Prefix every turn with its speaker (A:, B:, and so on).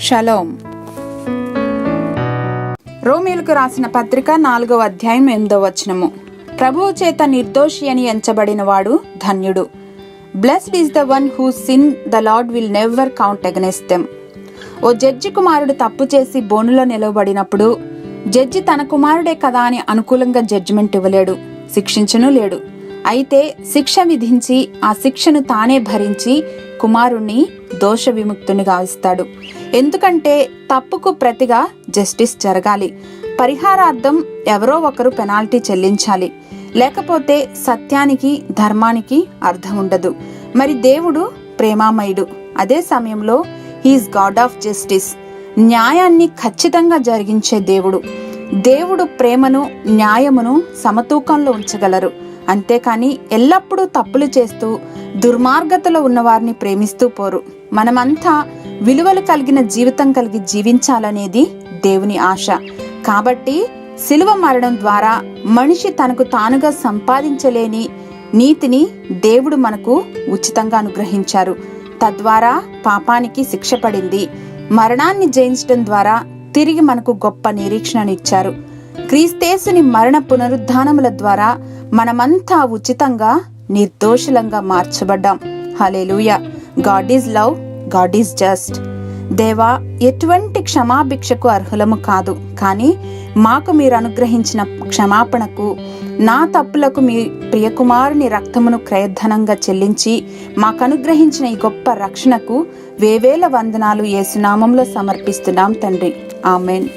A: Shalom. రోమీయులకు రాసిన పత్రిక 4వ అధ్యాయం 8వ వచనము. ప్రభువు చేత నిర్దోషి అని ఎంచబడిన వాడు ధన్యుడు. Blessed is the one who sin the Lord will never count against them. ఓ జడ్జి కుమారుడు తప్పు చేసి బోనులో నిలవబడినప్పుడు జడ్జి తన కుమారుడే కదా అని అనుకూలంగా జడ్జిమెంట్ ఇవ్వలేడు, శిక్షించను లేడు. అయితే శిక్ష విధించి ఆ శిక్షను తానే భరించి కుమారుణ్ణి దోష విముక్తుని గావిస్తాడు. ఎందుకంటే తప్పుకు ప్రతిగా జస్టిస్ జరగాలి. పరిహారార్థం ఎవరో ఒకరు పెనాల్టీ చెల్లించాలి. లేకపోతే సత్యానికి ధర్మానికి అర్థం ఉండదు. మరి దేవుడు ప్రేమామయుడు. అదే సమయంలో హీఈస్ గాడ్ ఆఫ్ జస్టిస్. న్యాయాన్ని ఖచ్చితంగా జరిగించే దేవుడు. దేవుడు ప్రేమను న్యాయమును సమతూకంలో ఉంచగలరు. అంతేకాని ఎల్లప్పుడూ తప్పులు చేస్తూ దుర్మార్గతలో ఉన్నవారిని ప్రేమిస్తూ పోరు. మనమంతా విలువలు కలిగిన జీవితం కలిగి జీవించాలనేది దేవుని ఆశ. కాబట్టి శిలువ మరణం ద్వారా మనిషి తనకు తానుగా సంపాదించలేని నీతిని దేవుడు మనకు ఉచితంగా అనుగ్రహించారు. తద్వారా పాపానికి శిక్ష పడింది. మరణాన్ని జయించడం ద్వారా తిరిగి మనకు గొప్ప నిరీక్షణను ఇచ్చారు. క్రీస్తేసుని మరణ పునరుద్ధానముల ద్వారా మనమంతా ఉచితంగా నిర్దోషులంగా మార్చబడ్డాం. Hallelujah. God is love, God is just. దేవా, ఎటువంటి క్షమాభిక్షకు అర్హులము కాదు, కానీ మాకు మీరు అనుగ్రహించిన క్షమాపణకు, నా తప్పులకు మీ ప్రియకుమారుని రక్తమును క్రయధనంగా చెల్లించి మాకు అనుగ్రహించిన ఈ గొప్ప రక్షణకు వేవేల వందనాలు యేసు నామములో సమర్పిస్తున్నాం తండ్రి. ఆమెన్.